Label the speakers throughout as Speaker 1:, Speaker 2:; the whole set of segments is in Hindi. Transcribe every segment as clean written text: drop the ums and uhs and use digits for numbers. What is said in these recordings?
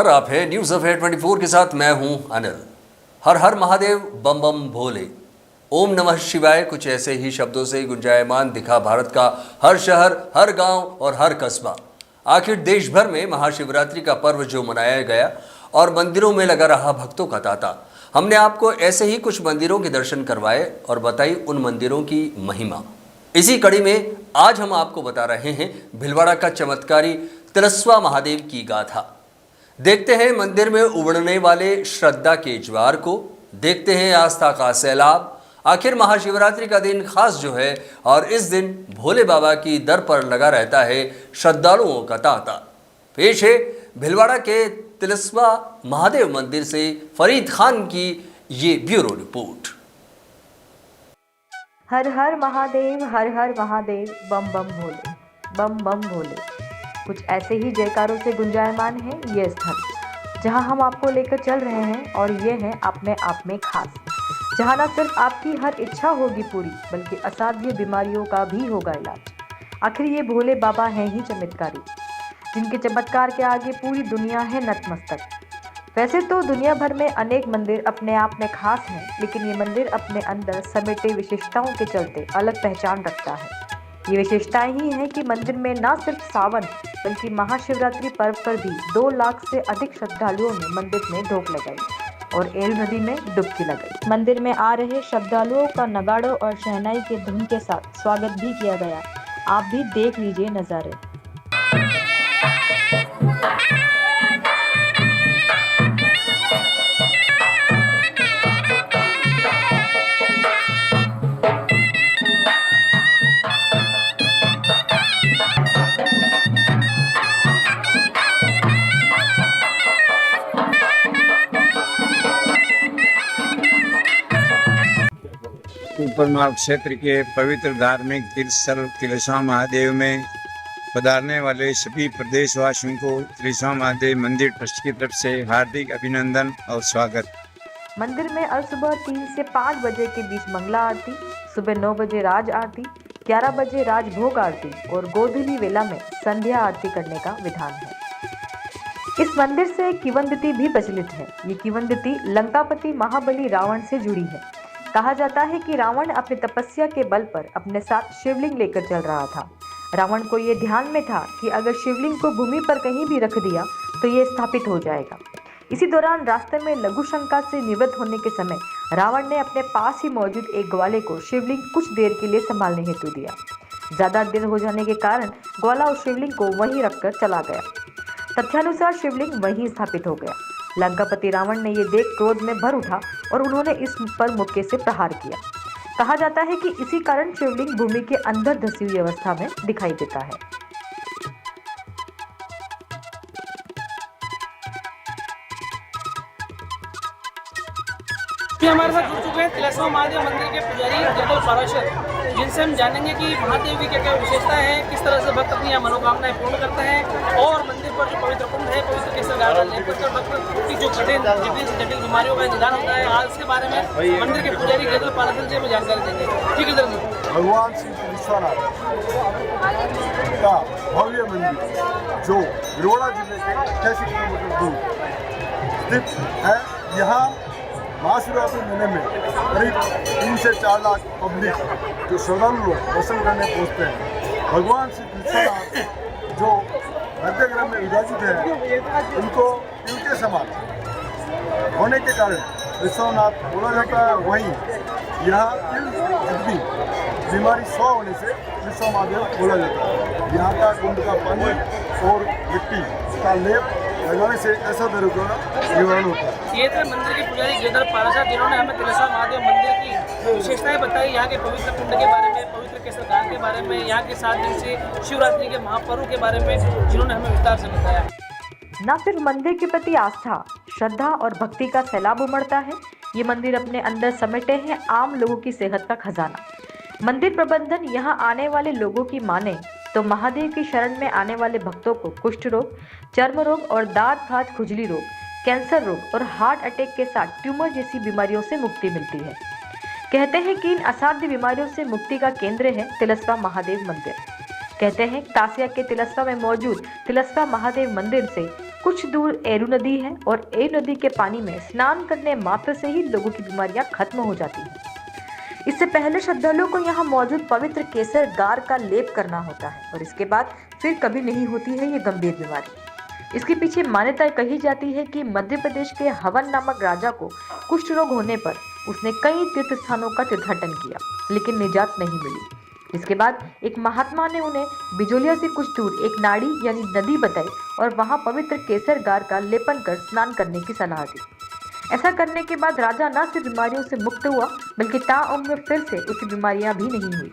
Speaker 1: नमस्कार, आप है न्यूज अफेयर 24 के साथ मैं हूं अनिल। हर हर महादेव बम बम भोले, ओम नमः शिवाय, कुछ ऐसे ही शब्दों से गुंजायमान दिखा भारत का हर शहर, हर गांव और हर कस्बा। आखिर देश भर में महाशिवरात्रि का पर्व जो मनाया गया और मंदिरों में लगा रहा भक्तों का तांता। हमने आपको ऐसे ही कुछ मंदिरों के दर्शन करवाए और बताई उन मंदिरों की महिमा। इसी कड़ी में आज हम आपको बता रहे हैं भीलवाड़ा का चमत्कारी तिलस्वा महादेव की गाथा। देखते हैं मंदिर में उमड़ने वाले श्रद्धा के ज्वार को, देखते हैं आस्था का सैलाब। आखिर महाशिवरात्रि का दिन खास जो है और इस दिन भोले बाबा की दर पर लगा रहता है श्रद्धालुओं का तांता। पेश है भीलवाड़ा के तिलस्वा महादेव मंदिर से फरीद खान की ये ब्यूरो रिपोर्ट।
Speaker 2: हर हर महादेव, हर हर महादेव, बम बम भोले, बम बम भोले। कुछ ऐसे ही जयकारों से गुंजायमान है ये स्थल जहां हम आपको लेकर चल रहे हैं, और ये है अपने आप में खास, जहां न सिर्फ आपकी हर इच्छा होगी पूरी, बल्कि असाध्य बीमारियों का भी होगा इलाज। आखिर ये भोले बाबा हैं ही चमत्कारी, जिनके चमत्कार के आगे पूरी दुनिया है नतमस्तक। वैसे तो दुनिया भर में अनेक मंदिर अपने आप में खास हैं, लेकिन ये मंदिर अपने अंदर समेटे विशेषताओं के चलते अलग पहचान रखता है। ये विशेषताएं ही हैं कि मंदिर में न सिर्फ सावन बल्कि महाशिवरात्रि पर्व पर भी 2 लाख से अधिक श्रद्धालुओं ने मंदिर में ढोक लगाई और एल नदी में डुबकी लगाई। मंदिर में आ रहे श्रद्धालुओं का नगाड़ों और शहनाई के धुन के साथ स्वागत भी किया गया। आप भी देख लीजिए नज़ारे।
Speaker 3: ऊपरमाल क्षेत्र के पवित्र धार्मिक तीर्थ स्थल तिलस्वा महादेव में पधारने वाले सभी प्रदेशवासियों को तिलस्वा महादेव मंदिर ट्रस्ट की तरफ से हार्दिक अभिनंदन और स्वागत।
Speaker 2: मंदिर में सुबह 3 से 5 बजे के बीच मंगला आरती, सुबह 9 बजे राज आरती, 11 बजे राजभोग आरती और गोधूली वेला में संध्या आरती करने का विधान है। इस मंदिर से किंवदंती भी प्रचलित है। ये किंवदंती लंकापति महाबली रावण से जुड़ी है। कहा जाता है कि रावण अपनी तपस्या के बल पर अपने साथ शिवलिंग लेकर चल रहा था। रावण को ये ध्यान में था कि अगर शिवलिंग को भूमि पर कहीं भी रख दिया तो ये स्थापित हो जाएगा। इसी दौरान रास्ते में लघु शंका से निवृत्त होने के समय रावण ने अपने पास ही मौजूद एक ग्वाले को शिवलिंग कुछ देर के लिए संभालने हेतु दिया। ज़्यादा देर हो जाने के कारण ग्वाला उस शिवलिंग को वहीं रखकर चला गया। तथ्यानुसार शिवलिंग वहीं स्थापित हो गया। लंकापति रावण ने ये देख क्रोध में भर उठा और उन्होंने इस पर मुक्के से प्रहार किया। कहा जाता है कि इसी कारण शिवलिंग भूमि के अंदर धसी हुई अवस्था में दिखाई देता है।
Speaker 4: हमारे साथ जुड़ चुके हैं तिलस्वा महादेव मंदिर के पुजारी जगदल पाराशर, जिनसे हम जानेंगे कि महादेव की क्या क्या विशेषता है, किस तरह से भक्त अपनी मनोकामनाएं पूर्ण करते हैं और मंदिर पर जो पवित्र कुंड है, पवित्र केसर गार्डन लेकर भक्त की जो कठिन जटिल बीमारियों का निदान होता है। आज इसके बारे में मंदिर के पुजारी जगदल पाराशर से हमें जानकारी देंगे। ठीक है सर।
Speaker 5: भगवान श्री विश्वनाथ का भव्य मंदिर जो भीलवाड़ा जिले के 88 किलोमीटर दूर स्थित है। यहाँ महाशिवरात्रि महीने में करीब 3 से 4 लाख पब्लिक जो श्रद्धालु लोग दर्शन करने पहुँचते हैं। भगवान श्री विश्वनाथ जो मध्यग्रह में विराजित है, उनको तिल के समान होने के कारण विश्वनाथ बोला जाता है। वहीं यहाँ तिल जितनी बीमारी 100 होने से विश्व महादेव बोला जाता है। यहाँ का कुंड का पानी और मिट्टी का लेप लगाने से ऐसा दर्द का निवारण होता है।
Speaker 4: ये थे मंदिर के पुजारी जगदल पाराशर, जिन्होंने हमें तिलस्वा महादेव मंदिर की विशेषताएं बताई, यहाँ के पवित्र कुंड के बारे में, पवित्र केसर गार्डन के बारे में, यहाँ के 7 दिन से शिवरात्रि के महापर्व के बारे में जिन्होंने हमें विस्तार से बताया।
Speaker 2: न सिर्फ मंदिर के प्रति आस्था, श्रद्धा और भक्ति का सैलाब उमड़ता है, ये मंदिर अपने अंदर समेटे हैं आम लोगों की सेहत का खजाना। मंदिर प्रबंधन यहाँ आने वाले लोगों की माने तो महादेव की शरण में आने वाले भक्तों को कुष्ठ रोग, चर्म रोग और दांत फाट खुजली रोग, कैंसर रोग और हार्ट अटैक के साथ ट्यूमर जैसी बीमारियों से मुक्ति मिलती है। कहते हैं कि इन असाध्य बीमारियों से मुक्ति का केंद्र है तिलस्वा महादेव मंदिर। कहते हैं तासिया के तिलस्वा में मौजूद तिलस्वा महादेव मंदिर से कुछ दूर एरू नदी है और एरू नदी के पानी में स्नान करने मात्र से ही लोगों की बीमारियां खत्म हो जाती हैं। इससे पहले श्रद्धालुओं को यहाँ मौजूद पवित्र केसर गार का लेप करना होता है और इसके बाद फिर कभी नहीं होती है ये गंभीर बीमारी। इसके पीछे मान्यता कही जाती है कि मध्य प्रदेश के हवन नामक राजा को कुष्ठ रोग होने पर उसने कई तीर्थ स्थानों का तीर्थाटन किया, लेकिन निजात नहीं मिली। इसके बाद एक महात्मा ने उन्हें बिजोलिया से कुछ दूर एक नाड़ी यानी नदी बताई और वहां पवित्र केसर गार का लेपन कर स्नान करने की सलाह दी। ऐसा करने के बाद राजा न सिर्फ बीमारियों से मुक्त हुआ बल्कि ताउम्र फिर से उसे बीमारियां भी नहीं हुई।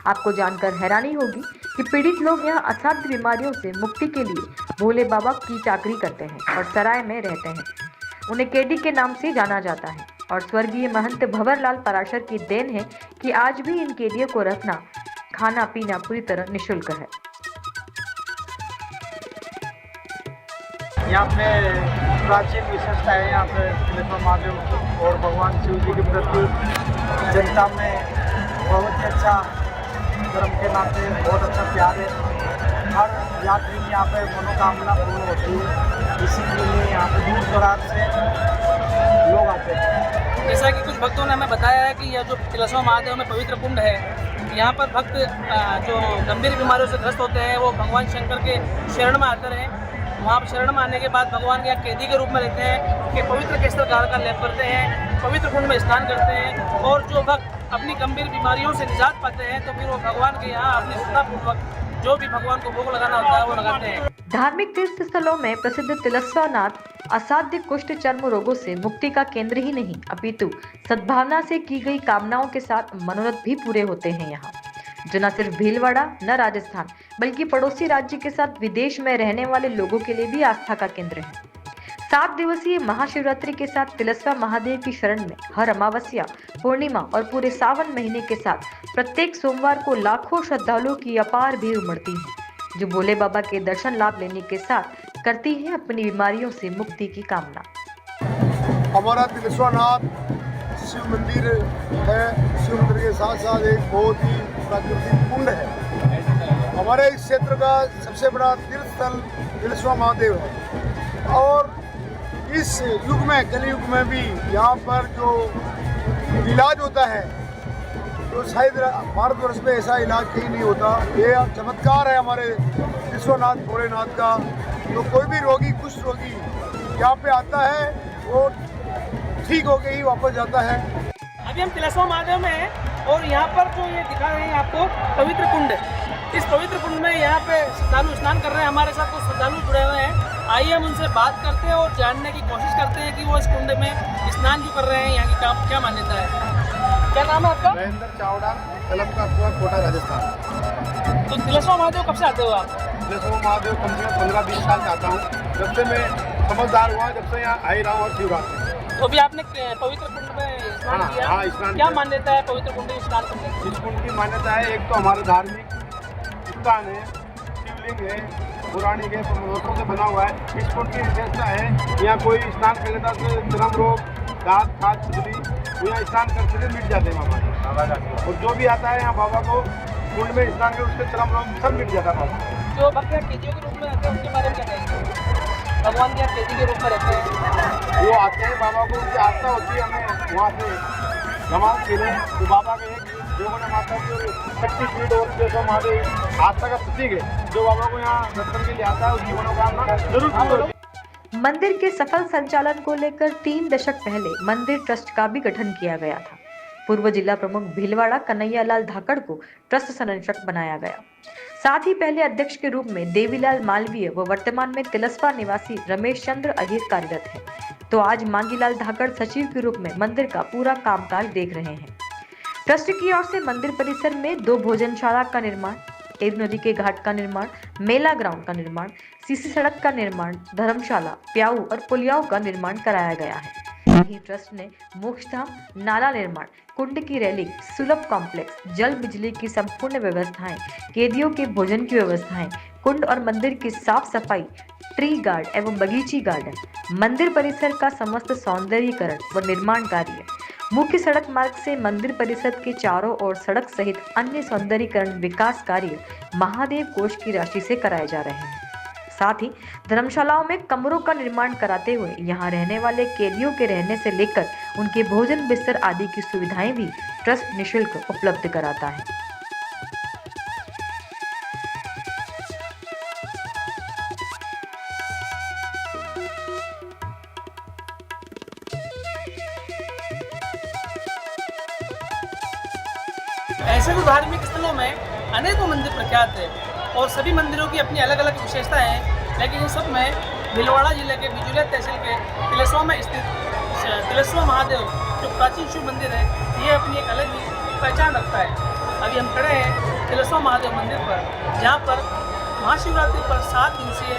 Speaker 2: आपको जानकर हैरानी होगी कि पीड़ित लोग यहाँ असाध्य बीमारियों से मुक्ति के लिए भोले बाबा की चाकरी करते हैं और सराय में रहते हैं। उन्हें केडी के नाम से जाना जाता है और स्वर्गीय महंत भंवरलाल पराशर की देन है कि आज भी इन कैदियों को रखना, खाना पीना पूरी तरह निःशुल्क है।
Speaker 6: यहाँ पे प्राचीन विशेषता है। यहाँ पे तिलेश्वर महादेव और भगवान शिव जी के प्रति जनता में बहुत ही अच्छा, धर्म के नाते बहुत अच्छा प्यार है। हर यात्री की यहाँ पे मनोकामना पूर्ण होती है, इसीलिए यहाँ पे दूर दराज से लोग आते हैं।
Speaker 4: जैसा कि कुछ भक्तों ने हमें बताया है कि यह जो तिलेश्वर महादेव में पवित्र कुंड है, यहाँ पर भक्त जो गंभीर बीमारियों से ग्रस्त होते हैं वो भगवान शंकर के शरण में आते हैं। वहाँ पर शरण में आने के बाद भगवान के यहाँ कैदी के रूप में रहते हैं कि पवित्र केसर गार का लेप करते हैं, पवित्र कुंड में स्नान करते हैं और जो भक्त अपनी गंभीर बीमारियों से निजात पाते हैं तो फिर वो भगवान के यहाँ अपनी श्रद्धापूर्वक जो भी भगवान को भोग लगाना होता है वो लगाते हैं।
Speaker 2: धार्मिक तीर्थ स्थलों में प्रसिद्ध तिलस्वानाथ असाध्य कुष्ठ चर्म रोगों से मुक्ति का केंद्र ही नहीं अपितु सद्भावना से की गई कामनाओं के साथ मनोरथ भी पूरे होते हैं यहाँ, जो न सिर्फ भीलवाड़ा न राजस्थान बल्कि पड़ोसी राज्य के साथ विदेश में रहने वाले लोगों के लिए भी आस्था का केंद्र है। 7 दिवसीय महाशिवरात्रि के साथ तिलस्वा महादेव की शरण में हर अमावस्या, पूर्णिमा और पूरे सावन महीने के साथ प्रत्येक सोमवार को लाखों श्रद्धालुओं की अपार भीड़ उमड़ती है, जो भोले बाबा के दर्शन लाभ लेने के साथ करती है अपनी बीमारियों से मुक्ति की कामना।
Speaker 5: हमारा तिलेश्वरनाथ शिव मंदिर है। शिव मंदिर के साथ साथ एक बहुत ही प्राकृतिक कुंड है। हमारे इस क्षेत्र का सबसे बड़ा तीर्थ स्थल तिलेश्वर महादेव है और इस युग में, कलयुग में भी यहाँ पर जो इलाज होता है तो शायद भारतवर्ष में ऐसा इलाज कहीं नहीं होता। ये चमत्कार है हमारे विश्वनाथ भोलेनाथ का। तो कोई भी रोगी, कुष्ठ रोगी यहाँ पे आता है वो ठीक होके ही वापस जाता है।
Speaker 4: अभी हम तिलेश्वर महादेव में हैं और यहाँ पर जो ये दिखा रहे हैं आपको पवित्र कुंड, इस पवित्र कुंड में यहाँ पे श्रद्धालु स्नान कर रहे हैं। हमारे साथ कुछ श्रद्धालु जुड़े हुए हैं, आइए हम उनसे बात करते हैं और जानने की कोशिश करते हैं कि वो इस कुंड में स्नान क्यों कर रहे हैं, यहाँ की क्या मान्यता है। क्या नाम है आपका?
Speaker 5: महेंद्र चावड़ा, कलम का कुआं, कोटा, राजस्थान।
Speaker 4: तो तिलेश्वर महादेव कब से आते हो आप?
Speaker 5: तिलेश्वर महादेव कम से कम 15-20 साल से आता हूँ। जब से मैं समझदार हुआ, जब से यहाँ आई रहा हूँ और शिवरात्रि।
Speaker 4: तो अभी आपने पवित्र कुंड में स्नान किया?
Speaker 5: हाँ, स्नान
Speaker 4: क्या
Speaker 5: किया।
Speaker 4: मान्यता है पवित्र कुंड में स्नान करने की?
Speaker 5: इस कुंड की मान्यता है, एक तो हमारा धार्मिक स्थान है, शिवलिंग है, पौराणिक है, पत्थरों से बना हुआ है। इस कुंड की विशेषता है, यहाँ कोई स्नान कर लेता तो चर्म रोग, दांत, खाज, खुजली, वो यहाँ स्नान करते थे मिट जाते हैं बाबा। और जो भी आता है यहाँ बाबा को कुंड में स्नान कर उसके चर्म रोग सब मिट जाता है बाबा।
Speaker 4: जो भक्त कैदियों के रूप में रहते हैं उनके बारे में क्या कहेंगे? भगवान के कैदी के रूप में रहते हैं,
Speaker 5: वो आते हैं बाबा को, उनकी आस्था होती है, हमें वहाँ से जमात मिले तो बाबा का एक देवना माता की शक्तिपीठ और तिलेश्वर महादेव आस्था का प्रतीक है। जो बाबा को यहाँ दर्शन के लिए आता है उसकी मनोकामना जरूर पूरी होती है।
Speaker 2: मंदिर के सफल संचालन को लेकर 3 दशक पहले मंदिर ट्रस्ट का भी गठन किया गया था। पूर्व जिला प्रमुख भीलवाड़ा कन्हैयालाल धाकड़ को ट्रस्ट संरक्षक बनाया गया। साथ ही पहले अध्यक्ष के रूप में देवीलाल मालवीय व वर्तमान में तिलस्वा निवासी रमेश चंद्र अहिर कार्यरत है, तो आज मांगीलाल धाकड़ सचिव के रूप में मंदिर का पूरा कामकाज देख रहे हैं। ट्रस्ट की ओर से मंदिर परिसर में 2 भोजनशाला का निर्माण, एरू नदी के घाट का निर्माण, मेला ग्राउंड का निर्माण, सीसी सड़क का निर्माण, धर्मशाला, प्याऊ और पुलियाओं का निर्माण कराया गया है। वहीं ट्रस्ट ने मोक्षधाम, नाला निर्माण, कुंड की रैलिंग, सुलभ कॉम्प्लेक्स, जल बिजली की संपूर्ण व्यवस्थाएं, कैदियों के भोजन की व्यवस्थाएं, कुंड और मंदिर की साफ सफाई, ट्री गार्ड एवं बगीची गार्डन, मंदिर परिसर का समस्त सौंदर्यीकरण व निर्माण कार्य, मुख्य सड़क मार्ग से मंदिर परिसर के चारों ओर सड़क सहित अन्य सौंदर्यीकरण विकास कार्य महादेव कोष की राशि से कराए जा रहे हैं। साथ ही धर्मशालाओं में कमरों का निर्माण कराते हुए यहाँ रहने वाले कैदियों के रहने से लेकर उनके भोजन बिस्तर आदि की सुविधाएं भी ट्रस्ट निःशुल्क उपलब्ध कराता है।
Speaker 4: ऐसे तो धार्मिक स्थलों में अनेकों मंदिर प्रख्यात है और सभी मंदिरों की अपनी अलग अलग विशेषताएं हैं, लेकिन इन सब में भीलवाड़ा जिले के बिजुलिया तहसील के तिलेश्वर में स्थित तिलेश्वर महादेव जो प्राचीन शिव मंदिर है, ये अपनी एक अलग ही पहचान रखता है। अभी हम खड़े हैं तिलेश्वर महादेव मंदिर पर, जहाँ पर महाशिवरात्रि पर 7 दिवसीय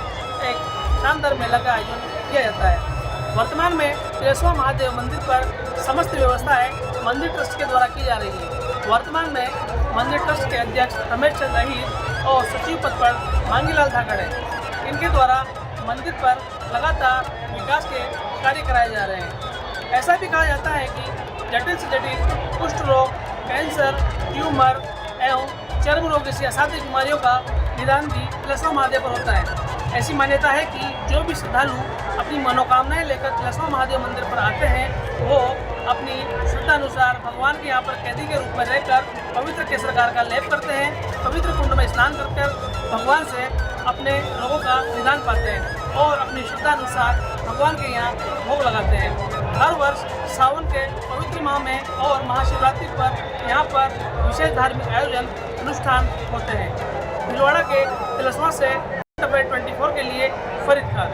Speaker 4: एक शानदार मेला का आयोजन किया जाता है। वर्तमान में तिलेश्वर महादेव मंदिर पर समस्त व्यवस्थाएं मंदिर ट्रस्ट के द्वारा की जा रही है। वर्तमान में मंदिर ट्रस्ट के अध्यक्ष रमेश चंद्र अहीर और सचिव पद पर मांगीलाल धाकड़ हैं। इनके द्वारा मंदिर पर लगातार विकास के कार्य कराए जा रहे हैं। ऐसा भी कहा जाता है कि जटिल से जटिल कुष्ठ रोग, कैंसर, ट्यूमर एवं चर्म रोग जैसी असाध्य बीमारियों का निदान भी तिलेश्वर महादेव पर होता है। ऐसी मान्यता है कि जो भी श्रद्धालु अपनी मनोकामनाएं लेकर तिलेश्वर महादेव मंदिर पर आते हैं, वो अपनी श्रद्धा अनुसार भगवान के यहाँ पर कैदी के रूप में रहकर पवित्र केसरकार का लेप करते हैं, पवित्र कुंड में स्नान कर भगवान से अपने रोगों का निदान पाते हैं और अपनी श्रद्धा अनुसार भगवान के यहाँ भोग लगाते हैं। हर वर्ष सावन के पवित्र माह में और महाशिवरात्रि पर यहाँ पर विशेष धार्मिक आयोजन अनुष्ठान होते हैं। भीलवाड़ा के तिलेश्वर से 24 के लिए फरीद खान।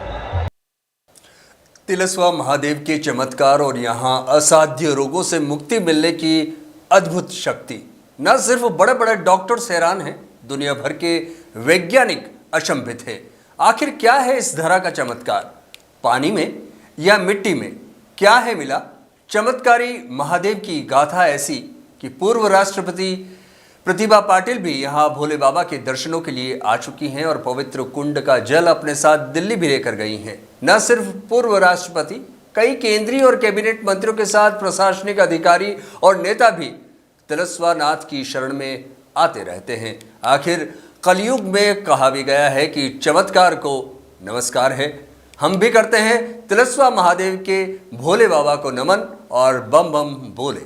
Speaker 1: तिलेश्वर महादेव के चमत्कार और यहाँ असाध्य रोगों से मुक्ति मिलने की अद्भुत शक्ति, न सिर्फ बड़े बड़े डॉक्टर्स हैरान हैं, दुनिया भर के वैज्ञानिक अचंभित हैं। आखिर क्या है इस धरा का चमत्कार? पानी में या मिट्टी में क्या है मिला? चमत्कारी महादेव की गाथा ऐसी कि पूर्व राष्ट्रपति प्रतिभा पाटिल भी यहाँ भोले बाबा के दर्शनों के लिए आ चुकी हैं और पवित्र कुंड का जल अपने साथ दिल्ली भी लेकर गई हैं। न सिर्फ पूर्व राष्ट्रपति, कई केंद्रीय और कैबिनेट मंत्रियों के साथ प्रशासनिक अधिकारी और नेता भी तिलेश्वर नाथ की शरण में आते रहते हैं। आखिर कलयुग में कहा भी गया है कि चमत्कार को नमस्कार है। हम भी करते हैं तिलेश्वर महादेव के भोले बाबा को नमन और बम बम बोले।